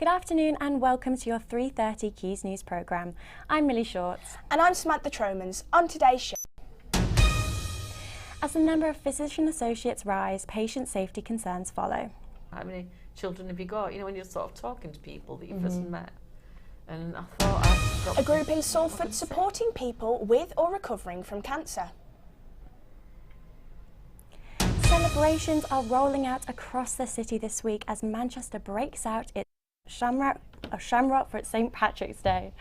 Good afternoon and welcome to your 3:30 Quays News programme. I'm Millie Shorts. And I'm Samantha Tromans. On today's show, as the number of physician associates rise, patient safety concerns follow. How many children have you got? You know, when you're sort of talking to people that you've just met. And I thought I've got a group in Salford supporting people with or recovering from cancer. Celebrations are rolling out across the city this week as Manchester breaks out its shamrock for its St Patrick's Day.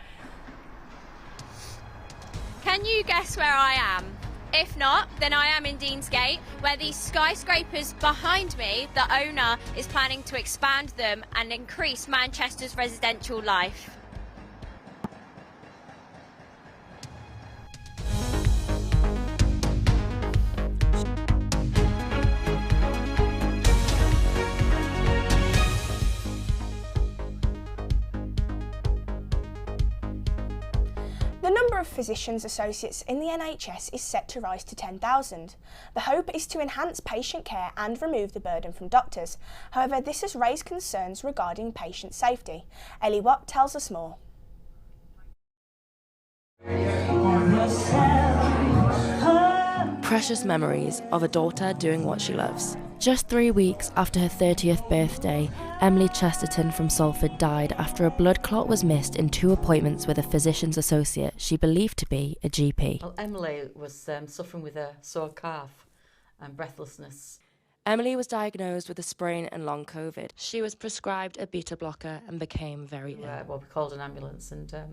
Can you guess where I am? If not, then I am in Deansgate, where these skyscrapers behind me, the owner is planning to expand them and increase Manchester's residential life. The number of physicians associates in the NHS is set to rise to 10,000. The hope is to enhance patient care and remove the burden from doctors. However, this has raised concerns regarding patient safety. Ellie Watt tells us more. Precious memories of a daughter doing what she loves. Just 3 weeks after her 30th birthday, Emily Chesterton from Salford died after a blood clot was missed in 2 appointments with a physician's associate she believed to be a GP. Well, Emily was suffering with a sore calf and breathlessness. Emily was diagnosed with a sprain and long COVID. She was prescribed a beta blocker and became very ill. Well, we called an ambulance and her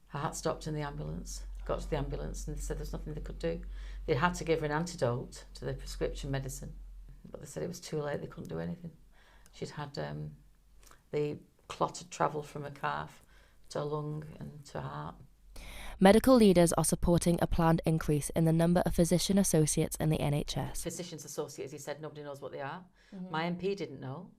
heart stopped in the ambulance. Got to the ambulance and they said there's nothing they could do. They had to give her an antidote to the prescription medicine, but they said it was too late, they couldn't do anything. She'd had the clot had travelled from her calf to her lung and to her heart. Medical leaders are supporting a planned increase in the number of physician associates in the NHS. Physicians associates, he said, nobody knows what they are. My MP didn't know.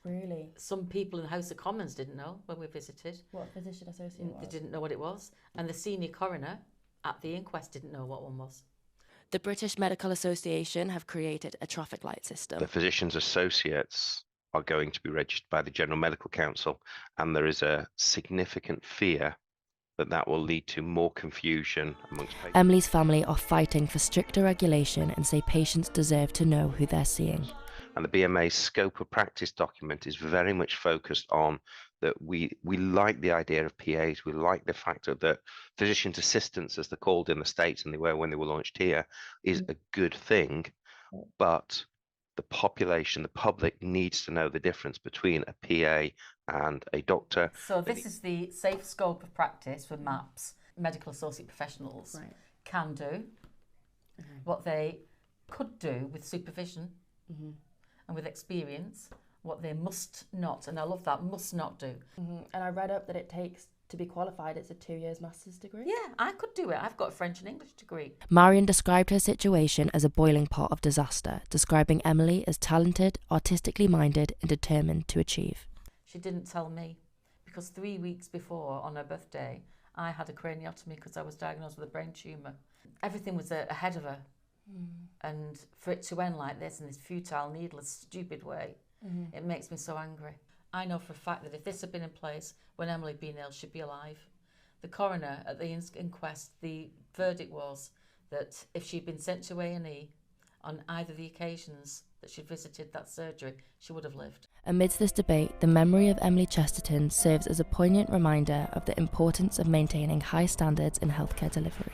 Really? Some people in the House of Commons didn't know when we visited. What physician associate was? They didn't know what it was. And the senior coroner at the inquest didn't know what one was. The British Medical Association have created a traffic light system. The physicians' associates are going to be registered by the General Medical Council, and there is a significant fear that that will lead to more confusion amongst patients. Emily's family are fighting for stricter regulation and say patients deserve to know who they're seeing. And the BMA's scope of practice document is very much focused on that we like the idea of PAs, we like the fact that physicians' assistants, as they're called in the States and they were when they were launched here, is a good thing, but the population, the public needs to know the difference between a PA and a doctor. So this is the safe scope of practice for MAPS, medical associate professionals can do, what they could do with supervision and with experience, what they must not, and I love that, must not do. And I read up that it takes, to be qualified, it's a 2 years master's degree. Yeah, I could do it. I've got a French and English degree. Marion described her situation as a boiling pot of disaster, describing Emily as talented, artistically minded and determined to achieve. She didn't tell me because 3 weeks before, on her birthday, I had a craniotomy because I was diagnosed with a brain tumour. Everything was ahead of her. And for it to end like this in this futile, needless, stupid way, it makes me so angry. I know for a fact that if this had been in place when Emily had been ill, she'd be alive. The coroner at the inquest, the verdict was that if she'd been sent to A&E on either the occasions that she'd visited that surgery, she would have lived. Amidst this debate, the memory of Emily Chesterton serves as a poignant reminder of the importance of maintaining high standards in healthcare delivery.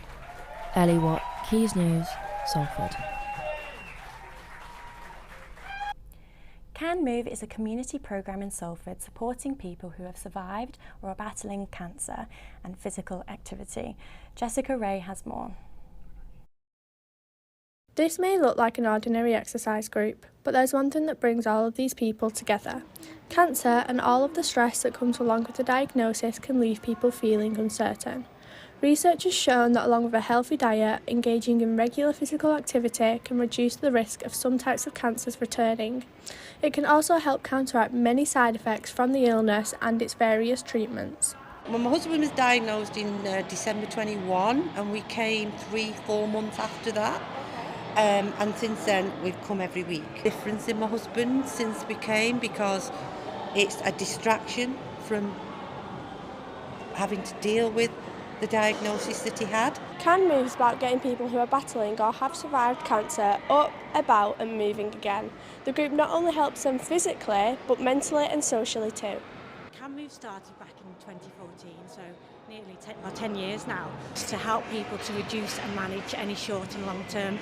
Ellie Watt, Quays News, Salford. Can Move is a community programme in Salford supporting people who have survived or are battling cancer and physical activity. Jessica Ray has more. This may look like an ordinary exercise group, but there's one thing that brings all of these people together. Cancer and all of the stress that comes along with the diagnosis can leave people feeling uncertain. Research has shown that along with a healthy diet, engaging in regular physical activity can reduce the risk of some types of cancers returning. It can also help counteract many side effects from the illness and its various treatments. Well, my husband was diagnosed in December 21 and we came 3-4 months after that. And since then we've come every week. Difference in my husband since we came because It's a distraction from having to deal with the diagnosis that he had. CAN moves about getting people who are battling or have survived cancer up, about and moving again. The group not only helps them physically, but mentally and socially too. CAN Move started back in 2014, so nearly 10 years now, to help people to reduce and manage any short and long-term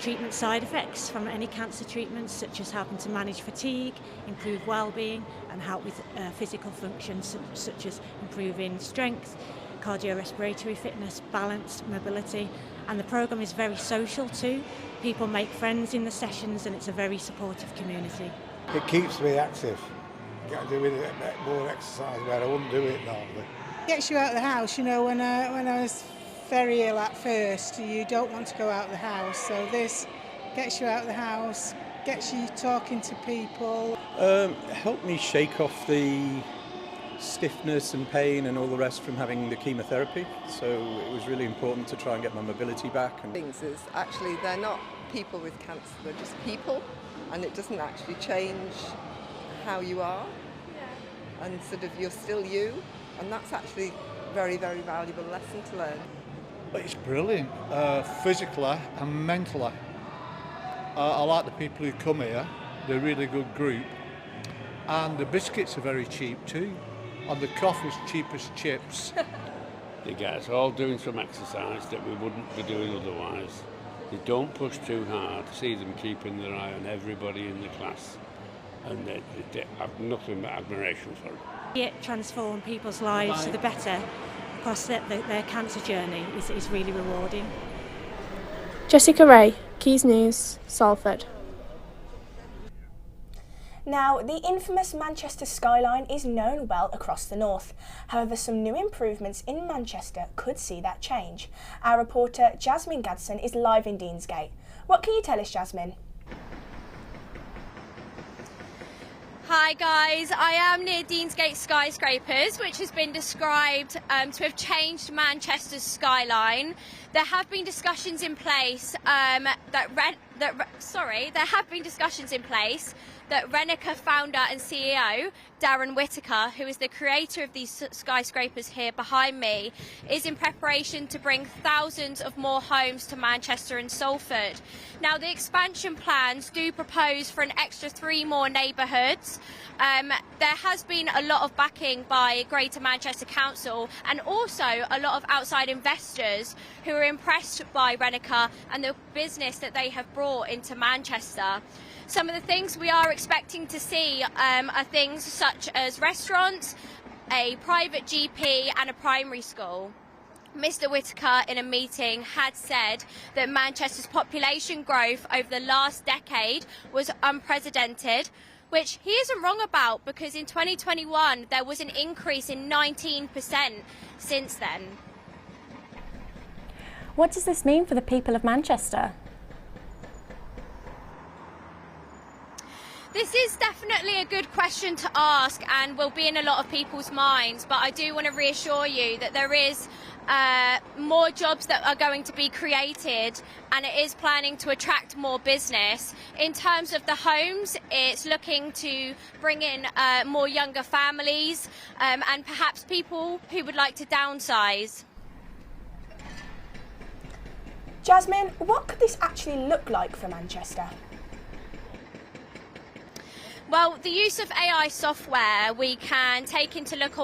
treatment side effects from any cancer treatments, such as helping to manage fatigue, improve well-being and help with physical functions such as improving strength, cardiorespiratory fitness, balance, mobility. And the programme is very social too. People make friends in the sessions and it's a very supportive community. It keeps me active. Get to do a bit more exercise where I wouldn't do it normally. Gets you out of the house, you know, when I was very ill at first, you don't want to go out of the house, so this gets you out of the house, gets you talking to people. Helped me shake off the stiffness and pain and all the rest from having the chemotherapy, so it was really important to try and get my mobility back. And things is actually they're not people with cancer, they're just people, and it doesn't actually change how you are, and sort of you're still you, and that's actually very, very valuable lesson to learn. It's brilliant, physically and mentally. I like the people who come here, they're a really good group, and the biscuits are very cheap too, and the coffee's cheap as chips. They get us all doing some exercise that we wouldn't be doing otherwise. They don't push too hard, see them keeping their eye on everybody in the class, and they have nothing but admiration for them. It transforms people's lives for the better across their cancer journey is really rewarding. Jessica Ray, Quays News, Salford. Now, the infamous Manchester skyline is known well across the north. However, some new improvements in Manchester could see that change. Our reporter Jasmine Gadsden is live in Deansgate. What can you tell us, Jasmine? Hi guys, I am near Deansgate skyscrapers, which has been described to have changed Manchester's skyline. There have been discussions in place that Renica founder and CEO Darren Whitaker, who is the creator of these skyscrapers here behind me, is in preparation to bring thousands of more homes to Manchester and Salford. Now, the expansion plans do propose for an extra 3 more neighbourhoods. There has been a lot of backing by Greater Manchester Council and also a lot of outside investors who are impressed by Renica and the business that they have brought into Manchester. Some of the things we are expecting to see are things such as restaurants, a private GP and a primary school. Mr Whitaker in a meeting had said that Manchester's population growth over the last decade was unprecedented, which he isn't wrong about, because in 2021 there was an increase in 19% since then. What does this mean for the people of Manchester? This is definitely a good question to ask and will be in a lot of people's minds, but I do want to reassure you that there is more jobs that are going to be created, and it is planning to attract more business. In terms of the homes, it's looking to bring in more younger families and perhaps people who would like to downsize. Jasmine, what could this actually look like for Manchester? Well, the use of AI software, we can take into look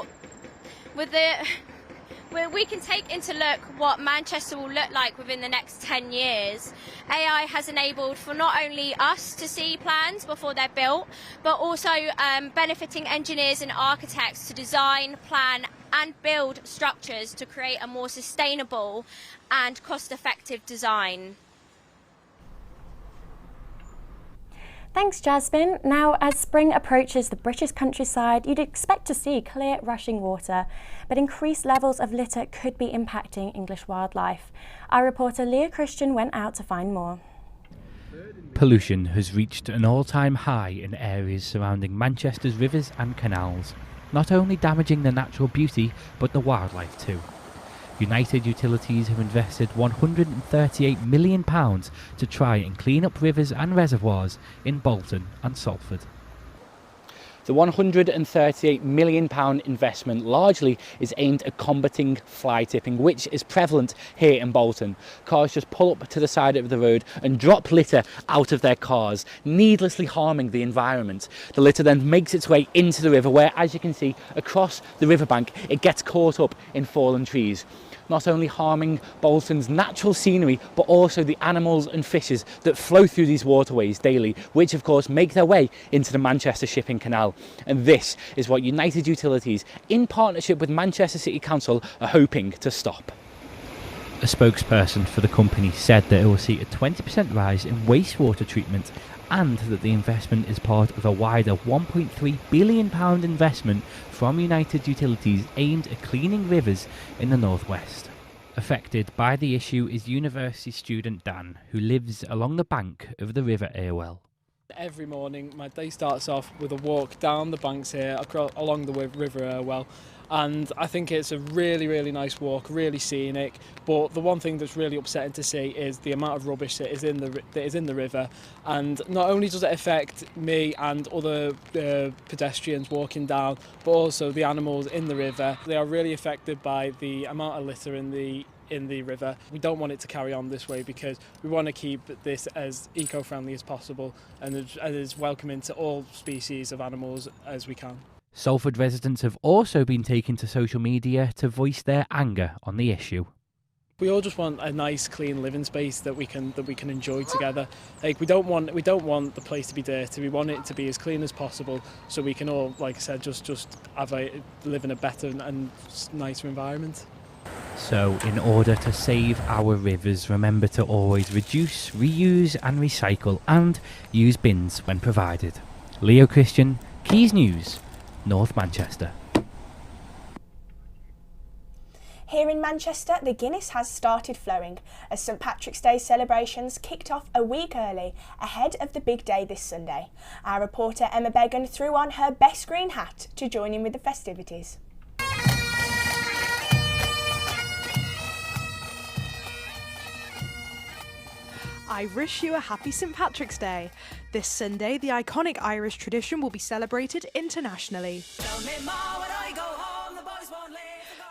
what Manchester will look like within the next 10 years. AI has enabled for not only us to see plans before they're built, but also benefiting engineers and architects to design, plan and build structures to create a more sustainable and cost-effective design. Thanks, Jasmine. Now, as spring approaches the British countryside, you'd expect to see clear, rushing water, but increased levels of litter could be impacting English wildlife. Our reporter Leah Christian went out to find more. Pollution has reached an all-time high in areas surrounding Manchester's rivers and canals, not only damaging the natural beauty, but the wildlife too. United Utilities have invested £138 million to try and clean up rivers and reservoirs in Bolton and Salford. The £138 million investment largely is aimed at combating fly tipping, which is prevalent here in Bolton. Cars just pull up to the side of the road and drop litter out of their cars, needlessly harming the environment. The litter then makes its way into the river where, as you can see, across the riverbank, it gets caught up in fallen trees, not only harming Bolton's natural scenery, but also the animals and fishes that flow through these waterways daily, which of course make their way into the Manchester Shipping Canal. And this is what United Utilities, in partnership with Manchester City Council, are hoping to stop. A spokesperson for the company said that it will see a 20% rise in wastewater treatment, and that the investment is part of a wider £1.3 billion investment from United Utilities aimed at cleaning rivers in the northwest. Affected by the issue is university student Dan, who lives along the bank of the River Irwell. Every morning my day starts off with a walk down the banks here along the River Irwell, and I think it's a really nice walk, really scenic. But the one thing that's really upsetting to see is the amount of rubbish that is in the river, and not only does it affect me and other pedestrians walking down, but also the animals in the river. They are really affected by the amount of litter in the river. We don't want it to carry on this way because we want to keep this as eco-friendly as possible and as welcoming to all species of animals as we can. Salford residents have also been taken to social media to voice their anger on the issue. We all just want a nice, clean living space that we can enjoy together. Like we don't want the place to be dirty. We want it to be as clean as possible, so we can all, like I said, just live in a better and nicer environment. So, in order to save our rivers, remember to always reduce, reuse and recycle, and use bins when provided. Leo Christian, Quays News, North Manchester. Here in Manchester, the Guinness has started flowing as St Patrick's Day celebrations kicked off a week early ahead of the big day this Sunday. Our reporter Emma Beggan threw on her best green hat to join in with the festivities. I wish you a happy St Patrick's Day. This Sunday, the iconic Irish tradition will be celebrated internationally.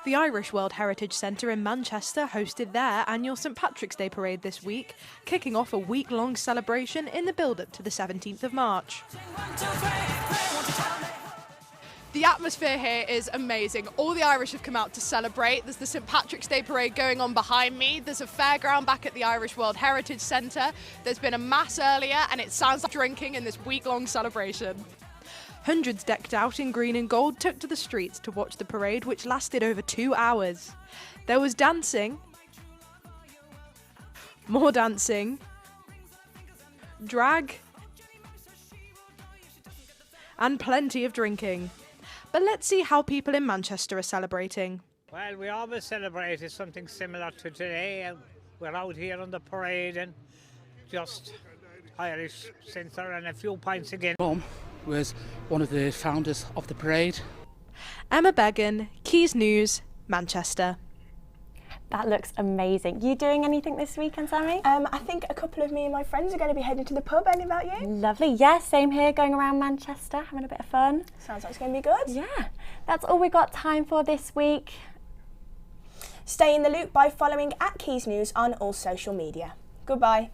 The Irish World Heritage Centre in Manchester hosted their annual St Patrick's Day parade this week, kicking off a week-long celebration in the build-up to the 17th of March. The atmosphere here is amazing. All the Irish have come out to celebrate. There's the St Patrick's Day parade going on behind me. There's a fairground back at the Irish World Heritage Centre. There's been a mass earlier and it sounds like drinking in this week-long celebration. Hundreds decked out in green and gold took to the streets to watch the parade, which lasted over 2 hours. There was dancing, more dancing, drag, and plenty of drinking. But let's see how people in Manchester are celebrating. Well, we always celebrated something similar to today. We're out here on the parade and just Irish centre and a few pints again. Mum was one of the founders of the parade. Emma Beggan, Quays News, Manchester. That looks amazing. You doing anything this weekend, Sammy? I think a couple of me and my friends are going to be heading to the pub. Any about you? Lovely. Yeah, same here, going around Manchester, having a bit of fun. Sounds like it's going to be good. Yeah. That's all we got time for this week. Stay in the loop by following @Quays News on all social media. Goodbye.